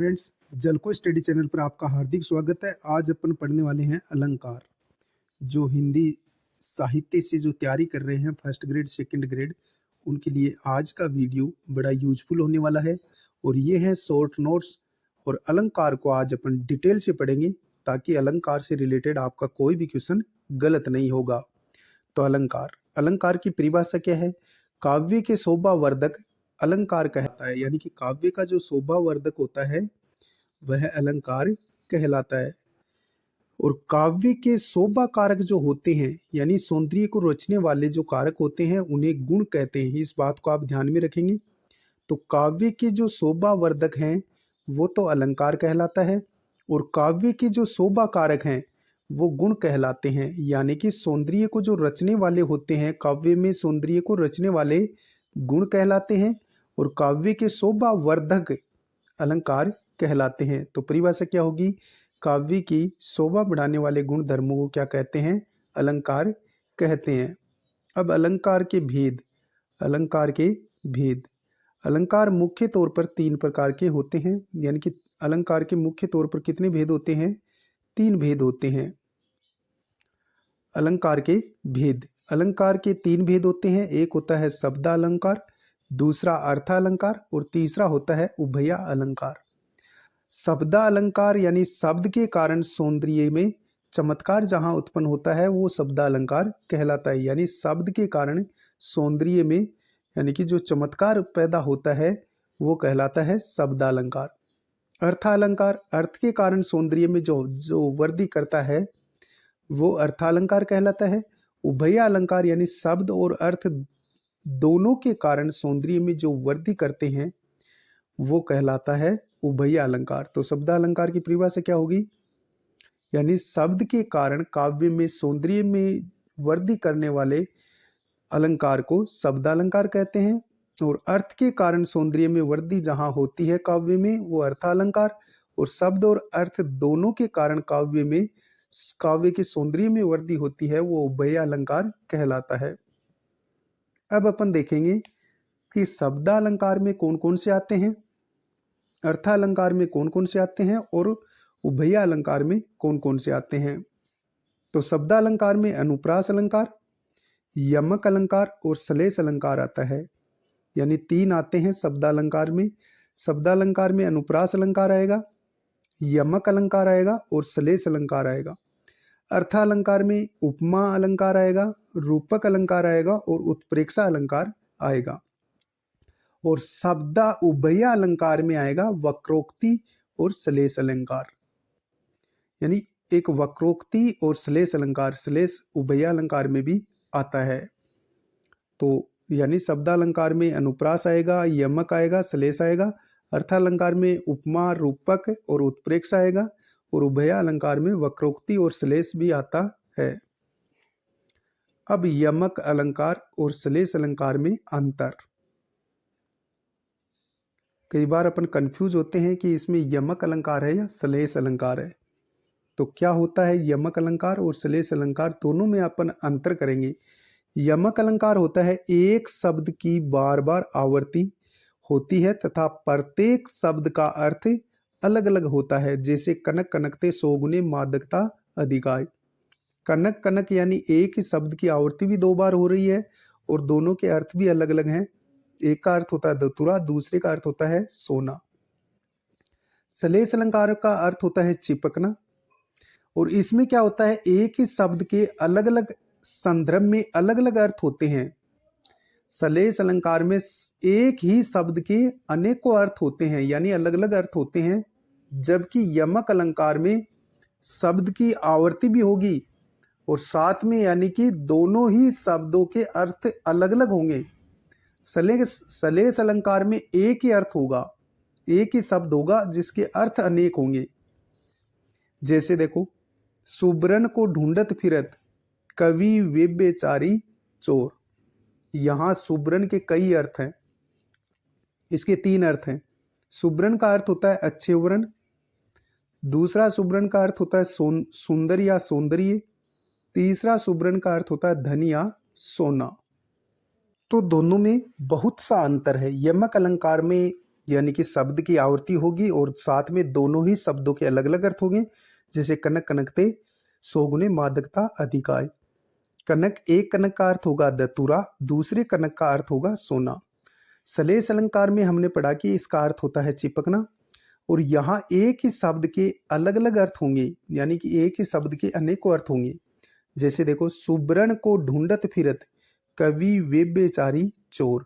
Friends, जलको study channel पर आपका हार्दिक स्वागत है। आज अपन पढ़ने वाले हैं अलंकार। जो हिंदी साहित्य से जो तैयारी कर रहे हैं फर्स्ट ग्रेड सेकंड ग्रेड, उनके लिए आज का वीडियो बड़ा यूजफुल होने वाला है। और ये हैं शॉर्ट नोट्स। और अलंकार को आज अपन डिटेल से पढ़ेंगे ताकि अलंकार से रिलेटेड आपका कोई भी क्वेश्चन गलत नहीं होगा। तो अलंकार अलंकार की परिभाषा क्या है? काव्य के शोभा वर्धक अलंकार कहता है, यानी कि काव्य का जो शोभा वर्धक होता है वह अलंकार कहलाता है। और काव्य के शोभा कारक जो होते हैं, यानी सौंदर्य को रचने वाले जो कारक होते हैं, उन्हें गुण कहते हैं। इस बात को आप ध्यान में रखेंगे। तो काव्य के जो शोभा वर्धक हैं वो तो अलंकार कहलाता है, और काव्य के जो शोभा कारक हैं वो गुण कहलाते हैं। यानी कि सौंदर्य को जो रचने वाले होते हैं, काव्य में सौंदर्य को रचने वाले गुण कहलाते हैं, और काव्य के शोभा वर्धक अलंकार कहलाते हैं। तो परिभाषा क्या होगी? काव्य की शोभा बढ़ाने वाले गुण धर्मों को क्या कहते हैं? अलंकार कहते हैं। अब अलंकार के भेद। अलंकार के भेद। अलंकार मुख्य तौर पर तीन प्रकार के होते हैं, यानी कि अलंकार के मुख्य तौर पर कितने भेद होते हैं? तीन भेद होते हैं। अलंकार के भेद। अलंकार के तीन भेद होते हैं। एक होता है शब्द अलंकार, दूसरा अर्थ अलंकार, और तीसरा होता है उभय अलंकार। शब्द अलंकार यानी शब्द के कारण सौंदर्य में चमत्कार जहां उत्पन्न होता है वो शब्द अलंकार कहलाता है। यानी शब्द के कारण सौंदर्य में यानी कि जो चमत्कार पैदा होता है वो कहलाता है शब्द अलंकार। अर्थ अलंकार अर्थ के कारण सौंदर्य में जो जो वृद्धि करता है वो अर्थालंकार कहलाता है। उभय अलंकार यानी शब्द और अर्थ दोनों के कारण सौंदर्य में जो वृद्धि करते हैं वो कहलाता है उभय अलंकार। तो शब्द अलंकार की परिभाषा क्या होगी? यानी शब्द के कारण काव्य में सौंदर्य में वृद्धि करने वाले अलंकार को शब्द अलंकार कहते हैं, और अर्थ के कारण सौंदर्य में वृद्धि जहां होती है काव्य में वो अर्थालंकार, और शब्द और अर्थ दोनों के कारण काव्य के सौंदर्य में वृद्धि होती है वो उभय अलंकार कहलाता है। अब अपन देखेंगे कि शब्द अलंकार में कौन कौन से आते हैं, अर्थालंकार में कौन कौन से आते हैं, और उभय अलंकार में कौन कौन से आते हैं। तो शब्द अलंकार में अनुप्रास अलंकार, यमक अलंकार और श्लेष अलंकार आता है। यानी तीन आते हैं शब्द अलंकार में। शब्द अलंकार में अनुप्रास अलंकार आएगा, यमक अलंकार आएगा और श्लेष अलंकार आएगा। अर्थ अलंकार में उपमा अलंकार आएगा, रूपक अलंकार आएगा और उत्प्रेक्षा अलंकार आएगा। और शब्द उभय अलंकार में आएगा वक्रोक्ति और श्लेष अलंकार। यानी एक वक्रोक्ति और श्लेष अलंकार, श्लेष उभय अलंकार में भी आता है। तो यानी शब्द अलंकार में अनुप्रास आएगा, यमक आएगा, श्लेष आएगा। अर्थालंकार में उपमा, रूपक और उत्प्रेक्षा आएगा, और उभय अलंकार में वक्रोक्ति और श्लेष भी आता है। अब यमक अलंकार और श्लेष अलंकार में अंतर। कई बार अपन कंफ्यूज होते हैं कि इसमें यमक अलंकार है या श्लेष अलंकार है। तो क्या होता है यमक अलंकार और श्लेष अलंकार, दोनों में अपन अंतर करेंगे। यमक अलंकार होता है एक शब्द की बार बार आवृत्ति होती है तथा प्रत्येक शब्द का अर्थ अलग अलग होता है। जैसे कनक कनकते सौगुने मादकता अधिकाय। कनक कनक यानी एक ही शब्द की आवृत्ति भी दो बार हो रही है और दोनों के अर्थ भी अलग अलग हैं। एक का अर्थ होता है धतूरा, दूसरे का अर्थ होता है सोना। श्लेष अलंकार का अर्थ होता है चिपकना, और इसमें क्या होता है एक ही शब्द के अलग अलग संदर्भ में अलग अलग अर्थ होते हैं। श्लेष अलंकार में एक ही शब्द के अनेकों अर्थ होते हैं, यानी अलग अलग अर्थ होते हैं। जबकि यमक अलंकार में शब्द की आवृत्ति भी होगी और साथ में यानी कि दोनों ही शब्दों के अर्थ अलग अलग होंगे। श्लेष अलंकार में एक ही अर्थ होगा, एक ही शब्द होगा जिसके अर्थ अनेक होंगे। जैसे देखो, सुब्रन को ढूंढत फिरत कवि वे बेचारी चोर। यहाँ सुब्रन के कई अर्थ हैं, इसके तीन अर्थ हैं। सुब्रन का अर्थ होता है अच्छे व्रण, दूसरा सुब्रन का अर्थ होता है सुंदर या सौंदर्य, तीसरा सुब्रन का अर्थ होता है धन या सोना। तो दोनों में बहुत सा अंतर है। यमक अलंकार में यानी कि शब्द की आवृत्ति होगी और साथ में दोनों ही शब्दों के अलग अलग अर्थ होंगे। जैसे कनक कनकते, सौ गुने मादकता अधिकाय। कनक, एक कनक का अर्थ होगा दतुरा, दूसरे कनक का अर्थ होगा सोना। सलेश अलंकार में हमने पढ़ा कि इसका अर्थ होता है चिपकना, और यहाँ एक ही शब्द के अलग अलग अर्थ होंगे, यानी कि एक ही शब्द के अनेकों अर्थ होंगे। जैसे देखो, सुब्रण को ढूंढत फिरत कवि व्यभिचारी चोर।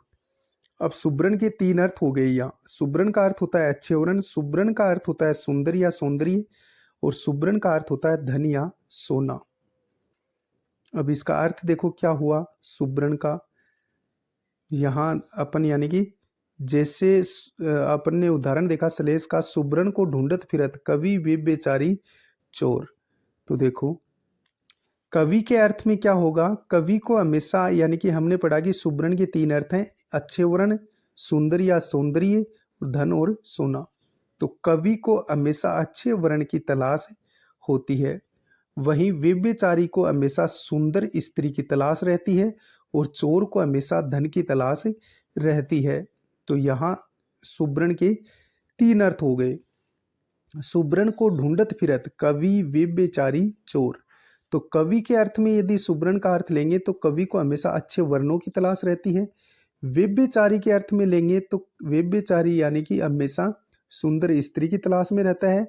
अब सुब्रण के तीन अर्थ हो गए यहाँ। सुब्रण का अर्थ होता है अच्छे वर्ण, सुब्रण का अर्थ होता है सुंदर या सौंदर्य, और सुब्रण का अर्थ होता है धन या सोना। अब इसका अर्थ देखो क्या हुआ सुब्रण का। यहाँ अपन यानी कि जैसे अपन ने उदाहरण देखा सलेश का, सुब्रण को ढूंढत फिरत कवि व्यभिचारी चोर। तो देखो कवि के अर्थ में क्या होगा, कवि को हमेशा, यानी कि हमने पढ़ा कि सुब्रण के तीन अर्थ हैं, अच्छे वर्ण, सुंदर या सौंदर्य, धन और सोना। तो कवि को हमेशा अच्छे वर्ण की तलाश होती है, वहीं व्यभिचारी को हमेशा सुंदर स्त्री की तलाश रहती है, और चोर को हमेशा धन की तलाश रहती है। तो यहाँ सुब्रण के तीन अर्थ हो गए। सुब्रण को ढूंढत फिरत कवि व्यभिचारी चोर। तो कवि के अर्थ में यदि सुब्रण का अर्थ लेंगे तो कवि को हमेशा अच्छे वर्णों की तलाश रहती है। व्यभिचारी के अर्थ में लेंगे तो व्यभिचारी यानी कि हमेशा सुंदर स्त्री की तलाश में रहता है।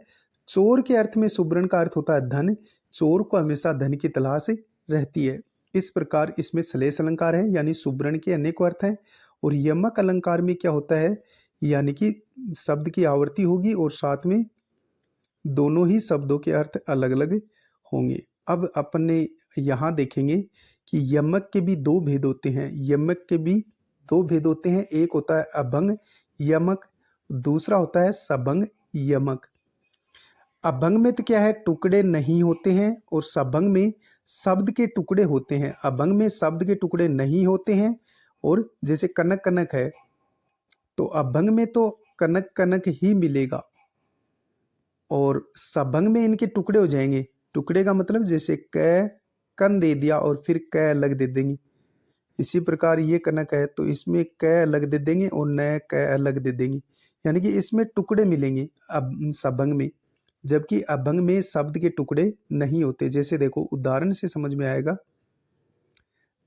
चोर के अर्थ में सुब्रण का अर्थ होता है धन, चोर को हमेशा धन की तलाश रहती है। इस प्रकार इसमें श्लेष अलंकार है, यानी सुब्रण के अनेकों अर्थ हैं। और यमक अलंकार में क्या होता है, यानी कि शब्द की आवृत्ति होगी और साथ में दोनों ही शब्दों के अर्थ अलग अलग होंगे। अब अपन ने यहाँ देखेंगे कि यमक के भी दो भेद होते हैं। यमक के भी दो भेद होते हैं, एक होता है अभंग यमक, दूसरा होता है सबंग यमक। अभंग में तो क्या है, टुकड़े नहीं होते हैं, और सबंग में शब्द के टुकड़े होते हैं। अभंग में शब्द के टुकड़े नहीं होते हैं, और जैसे कनक कनक है तो अभंग में तो कनक कनक ही मिलेगा, और सबंग में इनके टुकड़े हो जाएंगे। टुकड़े का मतलब जैसे क कन दे दिया और फिर क अलग दे देंगे। इसी प्रकार ये कनक है तो इसमें क अलग दे देंगे और न क अलग दे देंगे, यानी कि इसमें टुकड़े मिलेंगे अब सबंग में, जबकि अभंग में शब्द के टुकड़े नहीं होते। जैसे देखो उदाहरण से समझ में आएगा,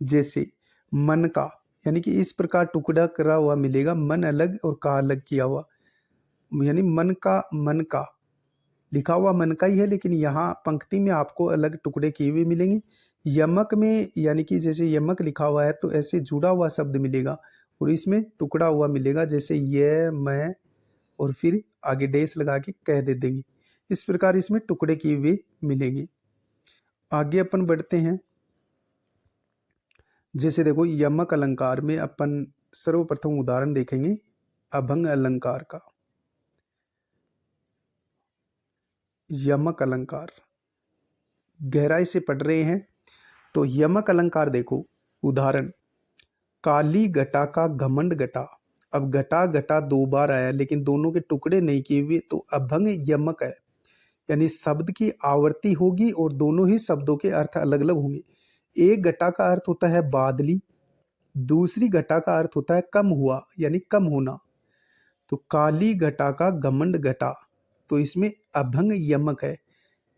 जैसे मन का, यानी कि इस प्रकार टुकड़ा करा हुआ मिलेगा, मन अलग और का अलग किया हुआ, यानी मन का लिखा हुआ मन का ही है, लेकिन यहाँ पंक्ति में आपको अलग टुकड़े किए हुए मिलेंगे। यमक में यानी कि जैसे यमक लिखा हुआ है तो ऐसे जुड़ा हुआ शब्द मिलेगा, और इसमें टुकड़ा हुआ मिलेगा, जैसे ये मैं और फिर आगे डेस लगा के कह दे देंगे। इस प्रकार इसमें टुकड़े किए हुए मिलेंगे। आगे अपन बढ़ते हैं। जैसे देखो यमक अलंकार में अपन सर्वप्रथम उदाहरण देखेंगे अभंग अलंकार का। यमक अलंकार गहराई से पढ़ रहे हैं तो यमक अलंकार देखो, उदाहरण काली घटा का घमंड घटा। अब घटा घटा दो बार आया लेकिन दोनों के टुकड़े नहीं किए हुए, तो अभंग यमक है, यानी शब्द की आवर्ती होगी और दोनों ही शब्दों के अर्थ अलग अलग होंगे। एक घटा का अर्थ होता है बादली, दूसरी घटा का अर्थ होता है कम हुआ यानी कम होना। तो काली घटा का घमंड घटा, तो इसमें अभंग यमक है,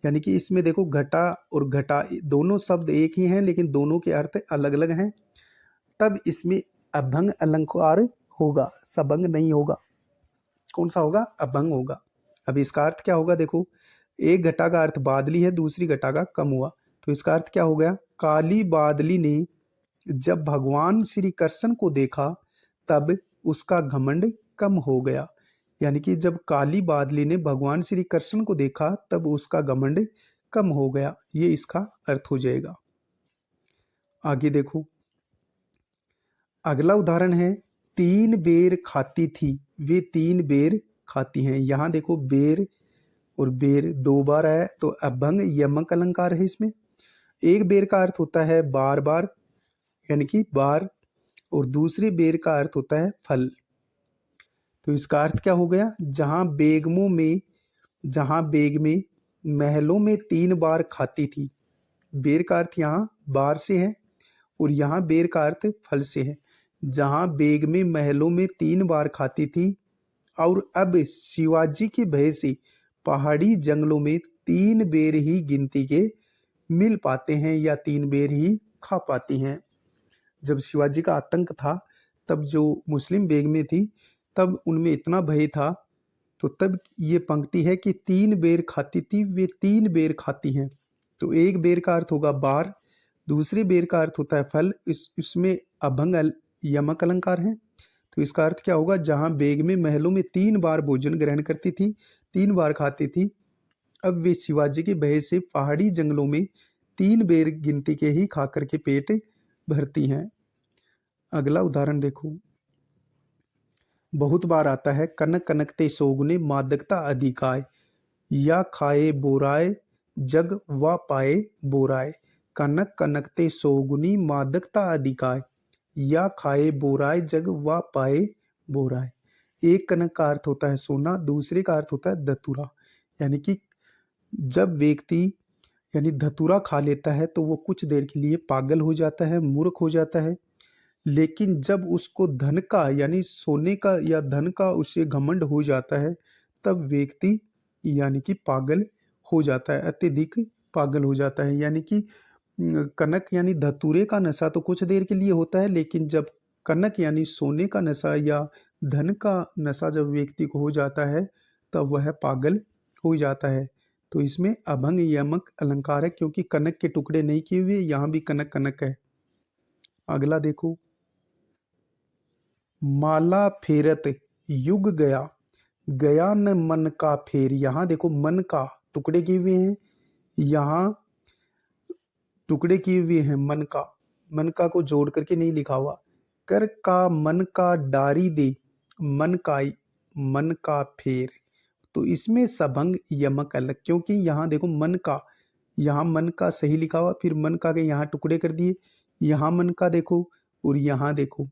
यानी कि इसमें देखो घटा और घटा दोनों शब्द एक ही हैं लेकिन दोनों के अर्थ अलग अलग हैं, तब इसमें अभंग अलंकार होगा, सबंग नहीं होगा। कौन सा होगा, अभंग होगा। अब इसका अर्थ क्या होगा, देखो एक घटा का अर्थ बादली है, दूसरी घटा का कम हुआ, तो इसका अर्थ क्या हो गया, काली बादली ने जब भगवान श्री कृष्ण को देखा तब उसका घमंड कम हो गया, यानी कि जब काली बादली ने भगवान श्री कृष्ण को देखा तब उसका घमंड कम हो गया, ये इसका अर्थ हो जाएगा। आगे देखो अगला उदाहरण है, तीन बेर खाती थी वे तीन बेर खाती हैं। यहाँ देखो बेर और बेर दो बार आया तो अभंग यमक अलंकार है। इसमें एक बेर का अर्थ होता है बार बार यानी कि बार, और दूसरी बेर का अर्थ होता है फल। तो इसका अर्थ क्या हो गया, जहाँ बेग में महलों में तीन बार खाती थी। बेर का अर्थ यहाँ बार से है और यहाँ बेर का अर्थ फल से है। जहाँ बेग में महलों में तीन बार खाती थी, और अब शिवाजी के भय से पहाड़ी जंगलों में 3 बेर ही गिनती के मिल पाते हैं या 3 बेर ही खा पाती हैं। जब शिवाजी का आतंक था, तब जो मुस्लिम बेगमें थी, तब उनमें इतना भय था, तो तब ये पंक्ति है कि 3 बेर खाती थी, वे 3 बेर खाती हैं। तो एक बेर का अर्थ होगा बार, दूसरे बेर का अर्थ होता है फल, इसमें अभंग यमक अलंकार है। तो इसका अर्थ क्या होगा, जहां बेगमें महलों में 3 बार भोजन ग्रहण करती थी, 3 बार खाती थी, अब वे शिवाजी के भय से पहाड़ी जंगलों में 3 बेर गिनती के ही खा करके पेट भरती हैं। अगला उदाहरण देखो, बहुत बार आता है, कनक कनकते सोगुने मादकता अधिकाय, या खाए बोराए जग व पाए बोराए। कनक कनकते सोगुनी मादकता अधिकाय, या खाए बोराए जग व पाए बोराए। एक कनक का अर्थ होता है सोना, दूसरे का अर्थ होता है धतूरा। यानी कि जब व्यक्ति यानी धतूरा खा लेता है तो वो कुछ देर के लिए पागल हो जाता है, मूर्ख हो जाता है। लेकिन जब उसको धन का यानी सोने का या धन का उसे घमंड हो जाता है, तब व्यक्ति यानी कि पागल हो जाता है, अत्यधिक पागल हो जाता है। यानी कि कनक यानी धतूरे का नशा तो कुछ देर के लिए होता है, लेकिन जब कनक यानी सोने का नशा या धन का नशा जब व्यक्ति को हो जाता है, तब वह पागल हो जाता है। तो इसमें अभंग यमक अलंकार है, क्योंकि कनक के टुकड़े नहीं किए हुए, यहाँ भी कनक कनक है। अगला देखो, माला फेरत युग गया, गया न मन का फेर। यहाँ देखो मन का टुकड़े किए हुए हैं, यहाँ टुकड़े किए हुए हैं मन का को जोड़ करके नहीं लिखा हुआ। कर का मन का डारी दे, मन का फेर। तो इसमें सबंग यमक अलग, क्योंकि यहाँ देखो मन का, यहाँ मन का सही लिखा हुआ, फिर मन का के यहाँ टुकड़े कर दिए, यहाँ मन का देखो और यहाँ देखो।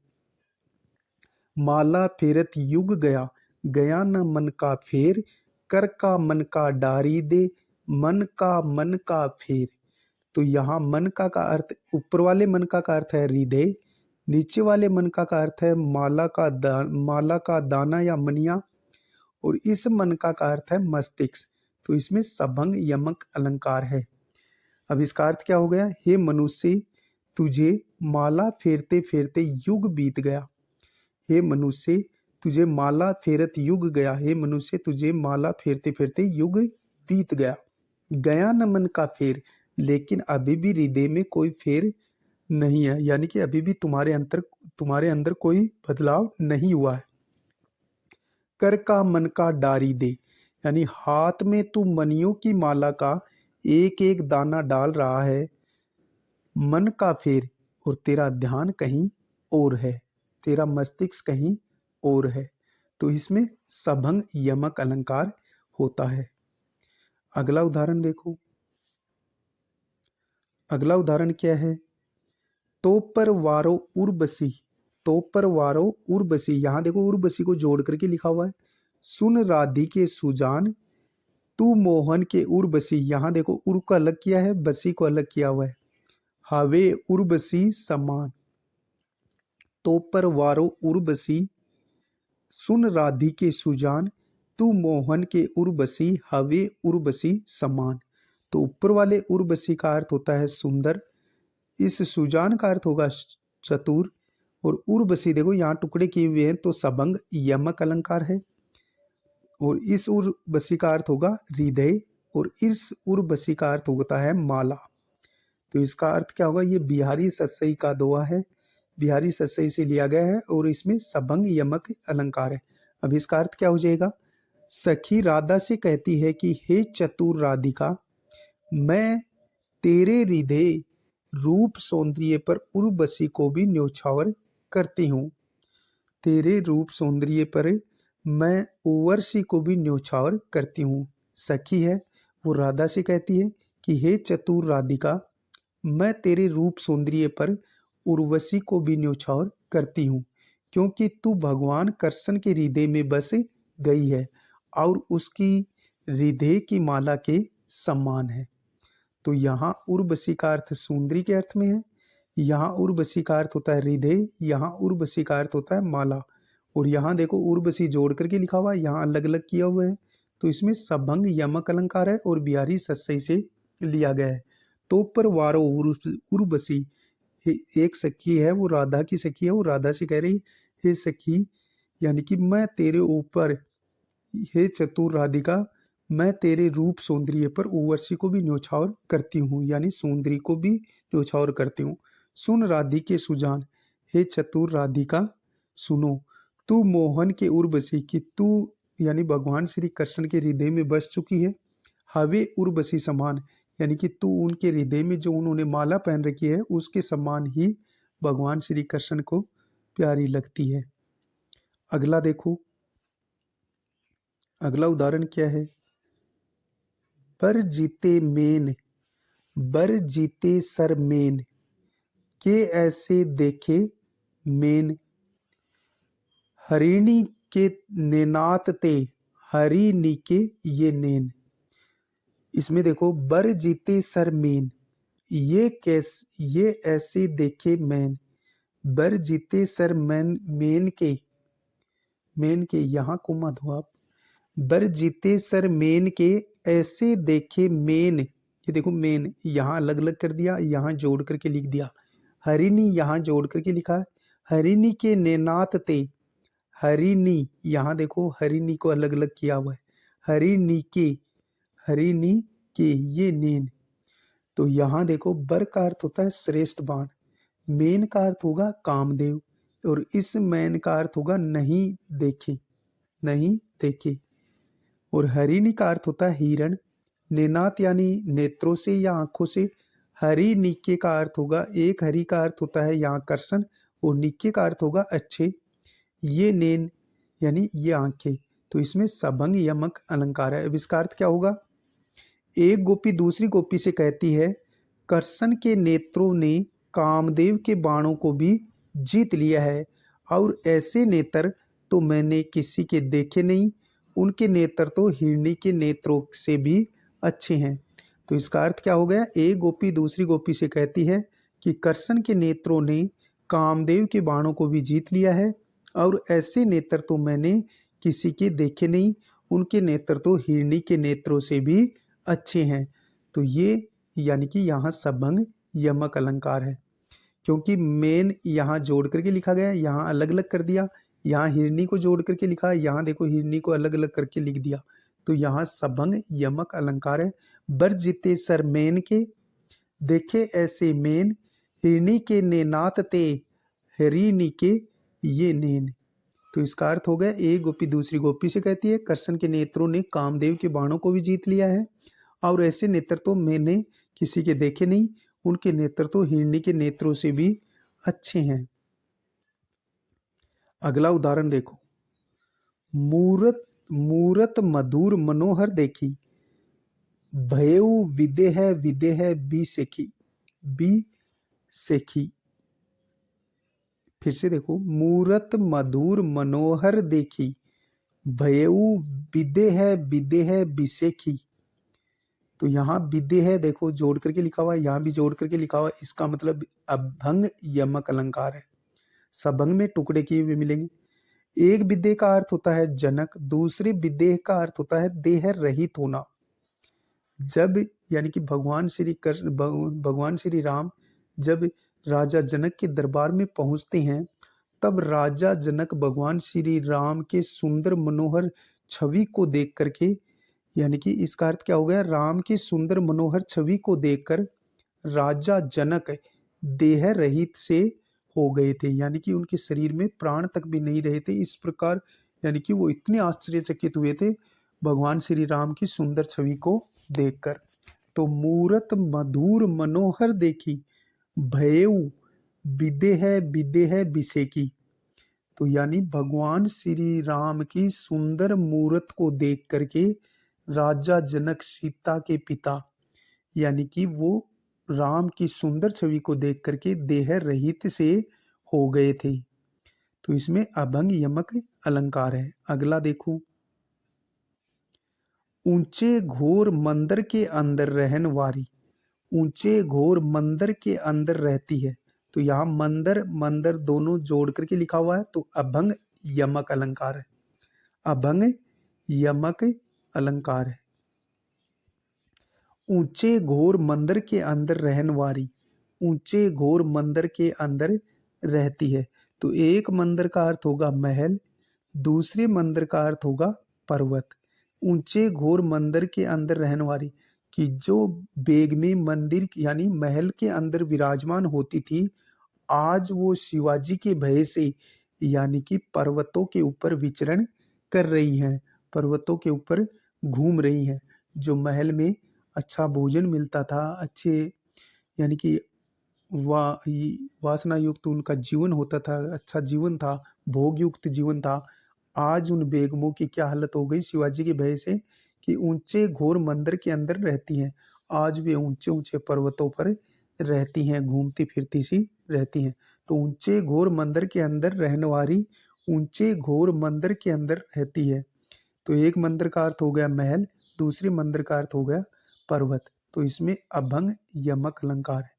माला फेरत युग गया, गया न मन का फेर। कर का मन का डारी दे, मन का फेर। तो यहाँ मन का अर्थ, ऊपर वाले मन का अर्थ है हृदय, नीचे वाले मन का अर्थ है माला का दाना या मनिया, और इस मन का अर्थ है मस्तिष्क। तो इसमें सबंग यमक अलंकार है। अब इसका अर्थ क्या हो गया, हे मनुष्य तुझे माला फेरते फेरते युग बीत गया। हे मनुष्य तुझे माला फेरत युग गया, हे मनुष्य तुझे माला फेरते फेरते युग बीत गया। गया न मन का फेर, लेकिन अभी भी हृदय में कोई फेर नहीं है, यानी कि अभी भी तुम्हारे अंदर कोई बदलाव नहीं हुआ है। कर का मन का डारी दे, यानी हाथ में तू मनियों की माला का एक एक दाना डाल रहा है, मन का फेर, और तेरा ध्यान कहीं और है, तेरा मस्तिष्क कहीं और है। तो इसमें सबंग यमक अलंकार होता है। अगला उदाहरण देखो, अगला उदाहरण क्या है, तो पर वारो उर्वशी, तो पर वारो उर्वशी। यहाँ देखो उर्वशी को जोड़ करके लिखा हुआ है। सुन राधिके सुजान, तू मोहन के उर्वशी। यहाँ देखो उर को अलग किया है, बसी को अलग किया हुआ है। हवे उर्वशी समान, तो पर वारो उर्वशी, सुन राधिके सुजान, तू मोहन के उर्वशी, हवे उर्वशी समान। तो ऊपर वाले उर्वशी का अर्थ होता है सुंदर, इस सुजान का अर्थ होगा चतुर, और उर्वशी देखो यहाँ टुकड़े किए हुए हैं, तो सबंग यमक अलंकार है। और इस उर्वशी का अर्थ होगा हृदय, और इस उर्वशी का अर्थ होता है माला। तो इसका अर्थ क्या होगा, ये बिहारी सत्सई का दोहा है, बिहारी सत्सई से लिया गया है, और इसमें सबंग यमक अलंकार है। अब इसका अर्थ क्या हो जाएगा, सखी राधा से कहती है कि हे चतुर राधिका, मैं तेरे हृदय रूप सौंदर्य पर उर्वशी को भी न्योछावर करती हूँ। तेरे रूप सौंदर्य पर मैं उर्वशी को भी न्योछावर करती हूँ। सखी है वो राधा से कहती है कि हे चतुर राधिका, मैं तेरे रूप सौंदर्य पर उर्वशी को भी न्योछावर करती हूँ, क्योंकि तू भगवान कृष्ण के हृदय में बस गई है और उसकी हृदय की माला के समान है। तो यहाँ उर्वशी का अर्थ सुंदरी के अर्थ में है, यहाँ उर्वशी का अर्थ होता है हृदय, यहाँ उर्वशी का अर्थ होता है माला, और यहाँ देखो उर्वशी जोड़ करके लिखा हुआ है, यहाँ अलग अलग किया हुआ है। तो इसमें सभंग यमक अलंकार है और बिहारी सत्सई से लिया गया है। तो पर वारो उर्वशी, एक सखी है, वो राधा की सखी है, वो राधा से कह रही, हे सखी, यानी कि मैं तेरे ऊपर, हे चतुर राधिका, मैं तेरे रूप सौंदर्य पर उर्वशी को भी न्योछावर करती हूँ, यानी सौंदर्य को भी न्योछावर करती हूँ। सुन राधिके सुजान, हे चतुर राधिका सुनो, तू मोहन के उर्वशी की, तू यानी भगवान श्री कृष्ण के हृदय में बस चुकी है। हवे उर्वशी समान, यानी कि तू उनके हृदय में जो उन्होंने माला पहन रखी है उसके समान ही भगवान श्री कृष्ण को प्यारी लगती है। अगला देखो, अगला उदाहरण क्या है। बर जीते मेन, बर जीते सर मेन, के ऐसे देखे मेन, हरिणी के नेनात ते, हरिणी के ये नेन। इसमें देखो, बर जीते सर मेन, ये ऐसे देखे मैन, बर जीते सर मेन के यहाँ को मत हो आप, बर जीते सर मेन के ऐसे देखे मेन, ये देखो मेन यहाँ अलग अलग कर दिया, यहाँ जोड़ करके लिख दिया। हरिणी यहाँ जोड़ करके लिखा है। हरिणी के नेनात ते, हरिणी यहाँ देखो हरिणी को अलग अलग किया हुआ है। हरिणी के ये नेन। तो यहाँ देखो बर का अर्थ होता है श्रेष्ठ बाण, मेन का अर्थ होगा कामदेव, और इस मैन का अर्थ होगा नहीं देखे, नहीं देखे। और हरिणी का अर्थ होता है हिरण, नेनात यानी नेत्रों से या आंखों से। हरि निके का अर्थ होगा, एक हरि का अर्थ होता है यहाँ कर्षण, और निके का अर्थ होगा अच्छे। ये नेन यानी ये आंखें। तो इसमें सबंग यमक अलंकार है। अब इसका अर्थ क्या होगा। एक गोपी दूसरी गोपी से कहती है, कर्षण के नेत्रों ने कामदेव के बाणों को भी जीत लिया है, और ऐसे नेत्र तो मैंने किसी के देखे नहीं, उनके नेत्र तो हिरणी के नेत्रों से भी अच्छे हैं। तो इसका अर्थ क्या हो गया। एक गोपी दूसरी गोपी से कहती है कि कर्षण के नेत्रों ने कामदेव के बाणों को भी जीत लिया है, और ऐसे नेत्र तो मैंने किसी के देखे नहीं, उनके नेत्र तो हिरणी के नेत्रों से भी अच्छे हैं। तो ये यानी कि यहाँ सबंग यमक अलंकार है, क्योंकि मेन यहाँ जोड़ करके लिखा गया, यहाँ अलग अलग कर दिया, यहाँ हिरनी को जोड़ करके लिखा है, यहाँ देखो हिरनी को अलग अलग करके लिख दिया। तो यहाँ सबंग यमक अलंकार है। बर जीते सर मेन के, देखे ऐसे मेन, हिरनी के नेनात ते, हरिणी के ये नेन। तो इसका अर्थ हो गया, एक गोपी दूसरी गोपी से कहती है, कर्षण के नेत्रों ने कामदेव के बाणों को भी जीत लिया है, और ऐसे नेत्र तो मैंने किसी के देखे नहीं, उनके नेत्र तो हिरणी के नेत्रों से भी अच्छे हैं। अगला उदाहरण देखो। मूरत मूरत मधुर मनोहर देखी, भयउ विदेह बी सेखी। फिर से देखो, मूरत मधुर मनोहर देखी, भयउ विदेह बिसेखी। तो यहाँ विदेह देखो जोड़ करके लिखा हुआ है, यहाँ भी जोड़ करके लिखा हुआ है। इसका मतलब अभंग यमक अलंकार है। सबंग में टुकड़े किए हुए मिलेंगे। एक विदेह का अर्थ होता है जनक, दूसरे विदेह का अर्थ होता है देह रहित होना। जब यानी कि भगवान श्री कृष्ण, भगवान श्री राम जब राजा जनक के दरबार में पहुंचते हैं, तब राजा जनक भगवान श्री राम के सुंदर मनोहर छवि को देख करके, यानी कि इसका अर्थ क्या हो गया, राम की सुंदर मनोहर छवि को देखकर राजा जनक देह रहित से हो गए थे, यानी कि उनके शरीर में प्राण तक भी नहीं रहे थे। इस प्रकार यानी कि वो इतने आश्चर्यचकित हुए थे भगवान श्री राम की सुंदर छवि को देखकर। तो मूरत मधुर मनोहर देखी, भयउ विदेह बिसेकी। तो यानी भगवान श्री राम की सुंदर मूरत को देख करके राजा जनक सीता के पिता, यानी कि वो राम की सुंदर छवि को देख करके देह रहित से हो गए थे। तो इसमें अभंग यमक अलंकार है। अगला देखो। ऊंचे घोर मंदिर के अंदर रहन वारी, ऊंचे घोर मंदिर के अंदर रहती है। तो यहाँ मंदिर मंदिर दोनों जोड़ करके लिखा हुआ है। तो अभंग यमक अलंकार है। अभंग यमक अलंकार है। ऊंचे घोर मंदिर के अंदर रहने वाली, ऊंचे घोर मंदिर के अंदर रहती है। तो एक मंदिर का अर्थ होगा महल, दूसरे मंदिर का अर्थ होगा पर्वत। ऊंचे घोर मंदिर के अंदर रहने वाली, कि जो बेग में मंदिर यानी महल के अंदर विराजमान होती थी, आज वो शिवाजी के भय से यानी कि पर्वतों के ऊपर विचरण कर रही हैं, पर्वतों के ऊपर घूम रही हैं। जो महल में अच्छा भोजन मिलता था, अच्छे यानी कि वासना युक्त उनका जीवन होता था, अच्छा जीवन था, भोग युक्त जीवन था, आज उन बेगमों की क्या हालत हो गई शिवाजी के भय से, कि ऊंचे घोर मंदिर के अंदर रहती हैं। आज वे ऊंचे ऊंचे पर्वतों पर रहती हैं, घूमती फिरती सी रहती हैं। तो ऊंचे घोर मंदिर के अंदर रहने वाली, ऊंचे घोर मंदिर के अंदर रहती है। तो एक मंदिर का अर्थ हो गया महल, दूसरे मंदिर का अर्थ हो गया पर्वत। तो इसमें अभंग यमक अलंकार है।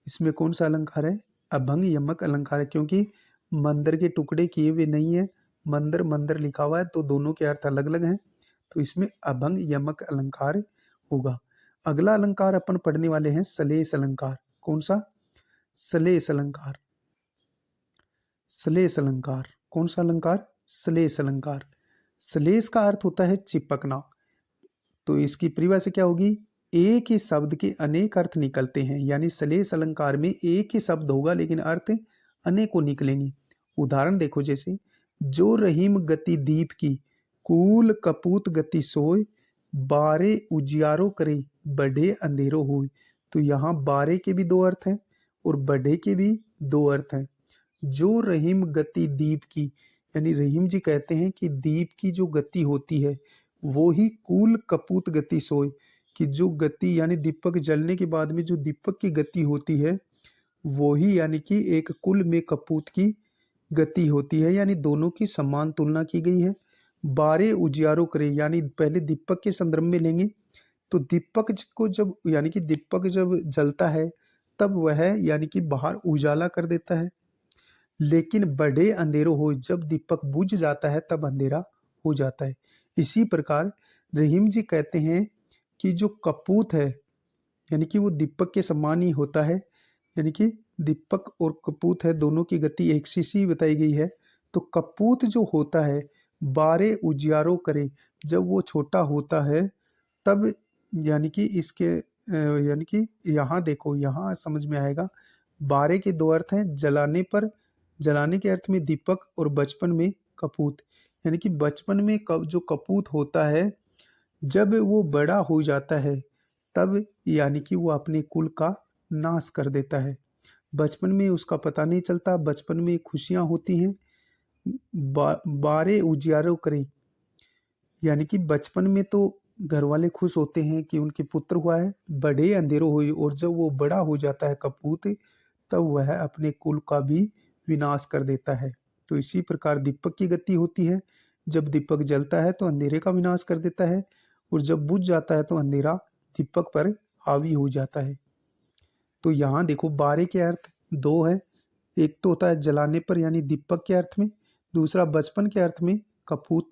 इसमें कौन सा अलंकार है? अभंग यमक अलंकार है, क्योंकि मंदिर के टुकड़े किए हुए नहीं है, मंदिर मंदिर लिखा हुआ है, तो दोनों के अर्थ अलग अलग हैं। तो इसमें अभंग यमक अलंकार होगा। अगला अलंकार अपन पढ़ने वाले हैं सलेस अलंकार। कौन सा? सलेस अलंकार। सलेस अलंकार कौन सा अलंकार? सलेस अलंकार। सलेस का अर्थ होता है चिपकना। तो इसकी परिभाषा क्या होगी? एक ही शब्द के अनेक अर्थ निकलते हैं, यानी सलेस अलंकार में एक ही शब्द होगा लेकिन अर्थ अनेकों निकलेंगे। उदाहरण देखो, जैसे जो रहीम गति दीप की, कूल कपूत गति सोय, बारे उजियारो करे, बढ़े अंधेरो होय। तो यहाँ बारे के भी दो अर्थ हैं और बढ़े के भी दो अर्थ हैं। जो रहीम गति दीप की, यानी रहीम जी कहते हैं कि दीप की जो गति होती है वो ही कूल कपूत गति सोय, कि जो गति यानी दीपक जलने के बाद में जो दीपक की गति होती है वो ही यानी कि एक कुल में कपूत की गति होती है, यानी दोनों की समान तुलना की गई है। बारे उजियारो करे, यानी पहले दीपक के संदर्भ में लेंगे तो दीपक को जब यानी कि दीपक जब जलता है तब वह यानी कि बाहर उजाला कर देता है, लेकिन बढ़े अंधेरों हो, जब दीपक बुझ जाता है तब अंधेरा हो जाता है। इसी प्रकार रहीम जी कहते हैं कि जो कपूत है यानी कि वो दीपक के समान ही होता है, यानी कि दीपक और कपूत है दोनों की गति एक सी बताई गई है। तो कपूत जो होता है बारे उजियारो करे, जब वो छोटा होता है तब यानी कि इसके यानी कि यहाँ देखो, यहाँ समझ में आएगा। बारे के दो अर्थ हैं, जलाने पर, जलाने के अर्थ में दीपक, और बचपन में कपूत। यानी कि बचपन में जो कपूत होता है जब वो बड़ा हो जाता है तब यानी कि वो अपने कुल का नाश कर देता है। बचपन में उसका पता नहीं चलता, बचपन में खुशियां होती हैं। बारे उजियारो करे, यानी कि बचपन में तो घर वाले खुश होते हैं कि उनके पुत्र हुआ है, बड़े अंधेरों हुई, और जब वो बड़ा हो जाता है कपूत तब वह अपने कुल का भी विनाश कर देता है। तो इसी प्रकार दीपक की गति होती है, जब दीपक जलता है तो अंधेरे का विनाश कर देता है, और जब बुझ जाता है तो अंधेरा दीपक पर हावी हो जाता है। तो यहाँ देखो बारे के अर्थ दो है, एक तो होता है जलाने पर यानी दीपक के अर्थ में, दूसरा बचपन के अर्थ में कपूत।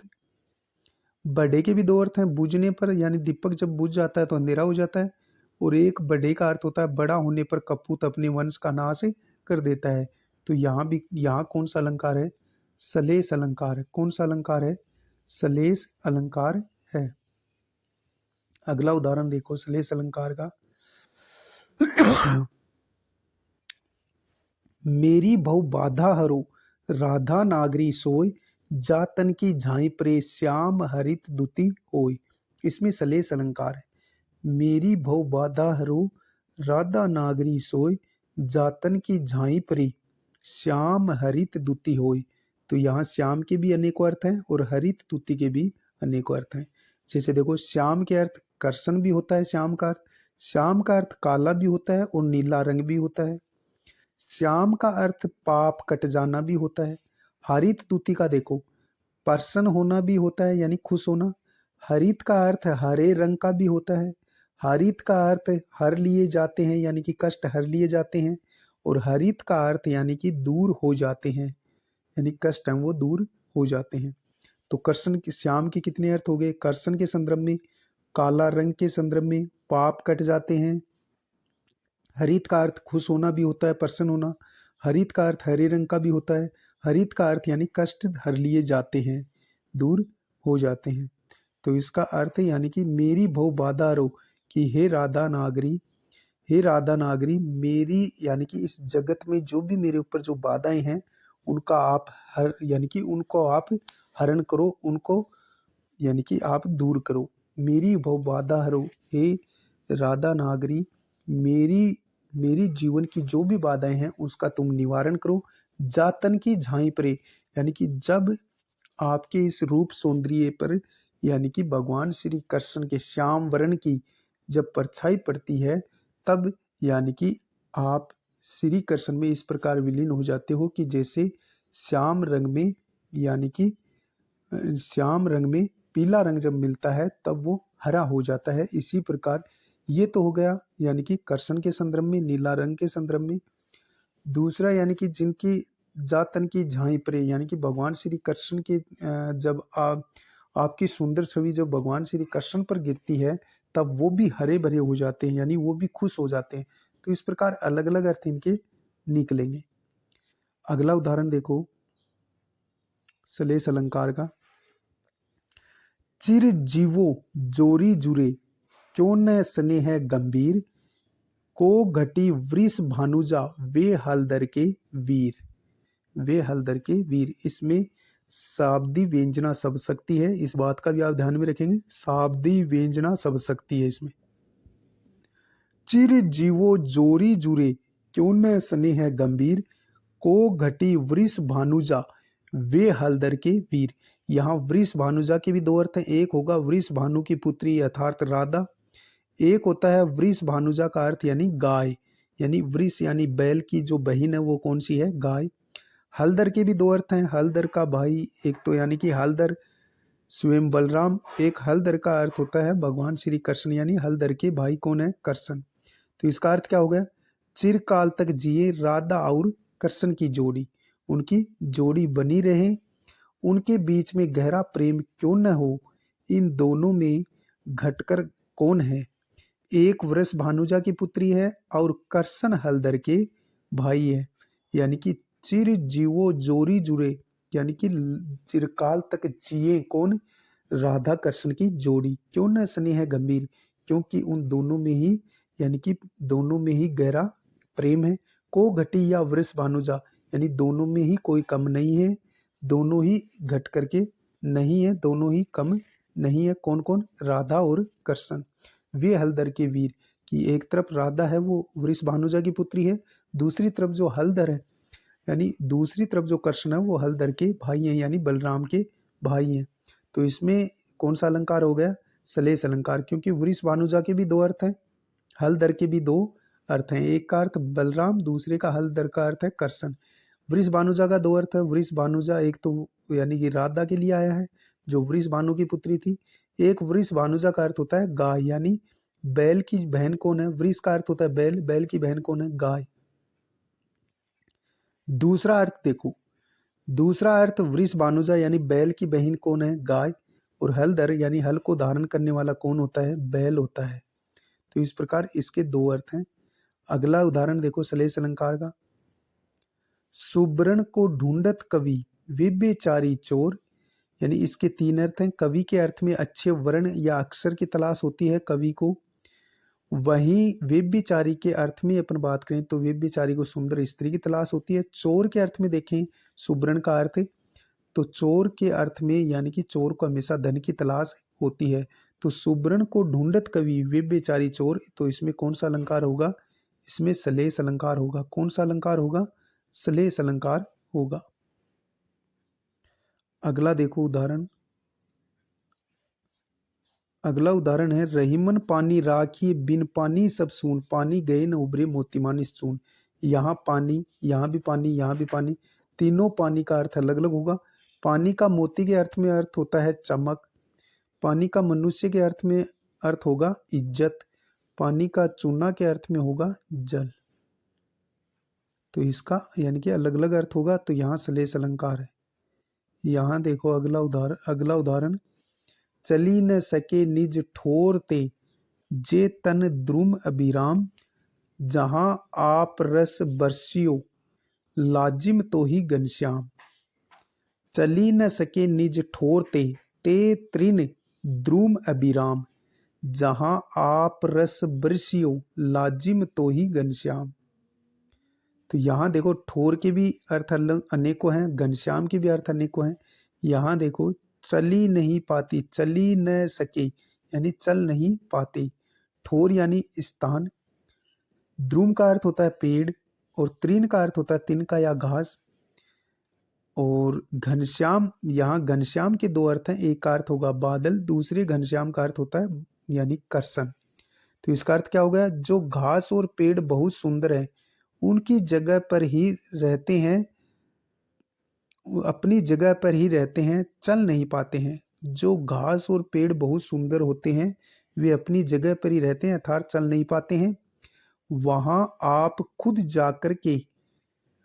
बड़े के भी दो अर्थ हैं, बुझने पर यानी दीपक जब बुझ जाता है तो अंधेरा हो जाता है, और एक बड़े का अर्थ होता है बड़ा होने पर कपूत अपने वंश का नाश कर देता है। तो यहाँ कौन सा अलंकार है? सलेस अलंकार है। कौन सा अलंकार है? सलेस अलंकार है। अगला उदाहरण देखो सलेस अलंकार का। मेरी भव बाधा हरो, राधा नागरी सोय, जातन की झाई प्रे, श्याम हरित दुति होय। इसमें सलेस अलंकार है। मेरी भव बाधा हरो, राधा नागरी सोय, जातन की झाई प्रे, श्याम हरित दुति होय। तो यहाँ श्याम के भी अनेकों अर्थ हैं और हरित दुति के भी अनेकों अर्थ हैं। जैसे देखो, श्याम के अर्थ कर्षण भी होता है, श्याम का अर्थ, श्याम का अर्थ काला भी होता है और नीला रंग भी होता है। श्याम का अर्थ पाप कट जाना भी होता है। हरित दूती का देखो, प्रसन्न होना भी होता है यानी खुश होना। हरित का अर्थ हरे रंग का भी होता है। हरित का अर्थ हर लिए जाते हैं यानी कि कष्ट हर लिए जाते हैं, और हरित का अर्थ यानी कि दूर हो जाते हैं, यानी कष्ट हम वो दूर हो जाते हैं। तो कर्षण के श्याम के कितने अर्थ हो गए? कर्षण के संदर्भ में, काला रंग के संदर्भ में पाप कट जाते हैं। हरित का अर्थ खुश होना भी होता है, प्रसन्न होना। हरित का अर्थ हरे रंग का भी होता है। हरित का अर्थ यानी कष्ट हर लिए जाते हैं, दूर हो जाते हैं। तो इसका अर्थ है यानी कि मेरी भव बाधा रो, कि हे राधा नागरी, हे राधा नागरी, मेरी यानी कि इस जगत में जो भी मेरे ऊपर जो बाधाएं हैं उनका आप हर यानी कि उनको आप हरण करो, उनको यानी कि आप दूर करो। मेरी भव बाधा हरो, हे राधा नागरी, मेरी मेरी जीवन की जो भी बाधाएं हैं उसका तुम निवारण करो। जातन की झाई परे, यानी कि जब आपके इस रूप सौंदर्य पर यानी कि भगवान श्री कृष्ण के श्याम वर्ण की जब परछाई पड़ती है, तब यानी कि आप श्री कृष्ण में इस प्रकार विलीन हो जाते हो कि जैसे श्याम रंग में यानी कि श्याम रंग में पीला रंग जब मिलता है तब वो हरा हो जाता है। इसी प्रकार ये तो हो गया यानी कि कृष्ण के संदर्भ में, नीला रंग के संदर्भ में। दूसरा यानी कि जिनकी जातन की झाई परे, यानी कि भगवान श्री कृष्ण के जब आपकी सुंदर छवि जब भगवान श्री कृष्ण पर गिरती है तब वो भी हरे भरे हो जाते हैं, यानी वो भी खुश हो जाते हैं। तो इस प्रकार अलग अलग अर्थ इनके निकलेंगे। अगला उदाहरण देखो सलेस अलंकार का। चिर जीवो जोरी जुरे, क्यों न सने है गंभीर, को घटी वृष भानुजा, वे हलदर के वीर, वे हलदर के वीर। इसमें शाब्दी व्यंजना शब्द शक्ति है, इस बात का भी आप ध्यान में रखेंगे। शाब्दी व्यंजना शब्द शक्ति है इसमें। चिर जीवो जोरी जुरे, क्यों न सने है गंभीर, को घटी वृष भानुजा, वे हलदर के वीर। यहाँ वृष भानुजा के भी दो अर्थ हैं। एक होगा वृष भानु की पुत्री अर्थात राधा, एक होता है वृष भानुजा का अर्थ यानी गाय, यानी वृष यानी बैल की जो बहन है वो कौन सी है? गाय। हलदर के भी दो अर्थ हैं। हलदर का भाई, एक तो यानी कि हलदर स्वयं बलराम, एक हलदर का अर्थ होता है भगवान श्री कृष्ण, यानी हलदर के भाई कौन है? कृष्ण। तो इसका अर्थ क्या हो गया? चिरकाल तक जिए राधा और कृष्ण की जोड़ी, उनकी जोड़ी बनी रहे, उनके बीच में गहरा प्रेम क्यों न हो, इन दोनों में घटकर कौन है? एक वृष भानुजा की पुत्री है और कृष्ण हलदर के भाई है। यानी कि चिर जीवो जोरी जुड़े, यानी कि चिरकाल तक जिए कौन? राधा कृष्ण की जोड़ी। क्यों न स्नेह गंभीर, क्योंकि उन दोनों में ही यानी कि दोनों में ही गहरा प्रेम है। को घटी या वृष भानुजा, यानी दोनों में ही कोई कम नहीं है, दोनों ही घट करके नहीं है, दोनों ही कम नहीं है। कौन कौन? राधा और कृष्ण। वे हलदर के वीर, कि एक तरफ राधा है वो वृष भानुजा की पुत्री है, दूसरी तरफ जो हलदर है यानी दूसरी तरफ जो कृष्ण है वो हलदर के भाई हैं, यानी बलराम के भाई हैं। तो इसमें कौन सा अलंकार हो गया? सलेस अलंकार, क्योंकि वृष भानुजा के भी दो अर्थ हैं, हलदर के भी दो अर्थ हैं। एक का अर्थ बलराम, दूसरे का हलदर का अर्थ है कृष्ण। वृष भानुजा का दो अर्थ है। वृष भानुजा एक तो यानी कि राधा के लिए आया है जो वृष भानु की पुत्री थी। एक वृष भानुजा का अर्थ होता है गाय, यानी बैल की बहन कौन है? वृष का अर्थ होता है बैल, बैल की बहन कौन है? गाय। दूसरा अर्थ देखो, दूसरा अर्थ वृष भानुजा यानी बैल की बहन कौन है? गाय। और हलदर यानी हल को धारण करने वाला कौन होता है? बैल होता है। तो इस प्रकार इसके दो अर्थ हैं। अगला उदाहरण देखो सलेस अलंकार का। सुब्रण को ढूंढत कवि, विवेचारी चोर, यानी इसके तीन अर्थ हैं। कवि के अर्थ में अच्छे वर्ण या अक्षर की तलाश होती है कवि को। वहीं व्यभिचारी के अर्थ में अपन बात करें तो व्यभिचारी को सुंदर स्त्री की तलाश होती है। चोर के अर्थ में देखें, सुब्रण का अर्थ, तो चोर के अर्थ में यानी कि चोर को हमेशा धन की तलाश होती है। तो सुब्रण को ढूंढत कवि व्यभिचारी चोर, तो इसमें कौन सा अलंकार होगा? इसमें सलेस अलंकार होगा। कौन सा अलंकार होगा? सलेस अलंकार होगा। अगला देखो उदाहरण। अगला उदाहरण है रहीमन पानी राखी, बिन पानी सब सून, पानी गए न उभरे मोतीमानी सून। यहाँ पानी, यहाँ भी पानी, यहाँ भी पानी, तीनों पानी का अर्थ अलग अलग होगा। पानी का मोती के अर्थ में अर्थ होता है चमक, पानी का मनुष्य के अर्थ में अर्थ होगा इज्जत, पानी का चूना के अर्थ में होगा जल। तो इसका यानी कि अलग अलग अर्थ होगा। तो यहाँ सलेस अलंकार है। यहाँ देखो अगला उदाहरण, चली न सके निज ठोर ते, जे तन द्रुम अभिराम, जहां आप रस बरसियो, लाजिम तो ही घनश्याम। चली न सके निज ठोर ते तृण द्रुम अभिराम, जहां आप रस बरसियो, लाजिम तो ही घनश्याम। तो यहाँ देखो ठोर के भी अर्थ अनेकों हैं, घनश्याम के भी अर्थ अनेकों हैं। यहाँ देखो चली नहीं पाती, चली न सके यानी चल नहीं पाते, ठोर यानी स्थान, द्रुम का अर्थ होता है पेड़, और तृण का अर्थ होता है तिनका या घास, और घनश्याम, यहाँ घनश्याम के दो अर्थ हैं, एक का अर्थ होगा बादल, दूसरे घनश्याम का अर्थ होता है यानी करसन। तो इसका अर्थ क्या हो गया, जो घास और पेड़ बहुत सुंदर है उनकी जगह पर ही रहते हैं, अपनी जगह पर ही रहते हैं, चल नहीं पाते हैं। जो घास और पेड़ बहुत सुंदर होते हैं वे अपनी जगह पर ही रहते हैं अर्थात चल नहीं पाते हैं। वहां आप खुद जाकर के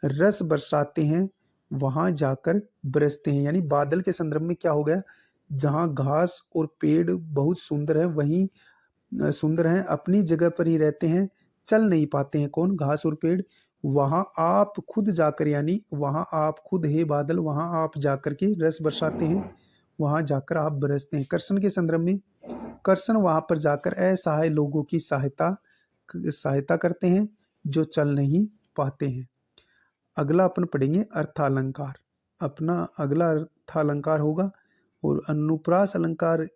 रस बरसाते हैं, वहां जाकर बरसते हैं, यानी बादल के संदर्भ में क्या हो गया, जहां घास और पेड़ बहुत सुंदर है वहीं सुंदर हैं, अपनी जगह पर ही रहते हैं, चल नहीं पाते हैं कौन, घास और पेड़। वहां आप खुद जाकर, यानी वहां आप खुद हे बादल, वहां आप जाकर के रस बरसाते हैं, वहां जाकर आप बरसते हैं। कर्षण के संदर्भ में, कर्षण वहां पर जाकर असहाय लोगों की सहायता करते हैं जो चल नहीं पाते हैं। अगला अपन पढ़ेंगे अर्थालंकार। अपना अगला अर्थालंकार होगा, और अनुप्रास अलंकार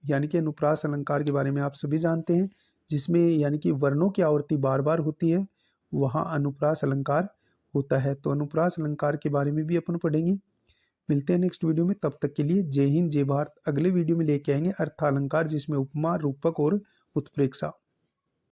यानी कि अनुप्रास अलंकार के बारे में आप सभी जानते हैं, जिसमें यानी कि वर्णों की आवर्ती बार बार होती है, वहाँ अनुप्रास अलंकार होता है। तो अनुप्रास अलंकार के बारे में भी अपन पढ़ेंगे। मिलते हैं नेक्स्ट वीडियो में, तब तक के लिए जय हिंद जय भारत। अगले वीडियो में लेके आएंगे अर्थालंकार, जिसमें उपमा, रूपक और उत्प्रेक्षा।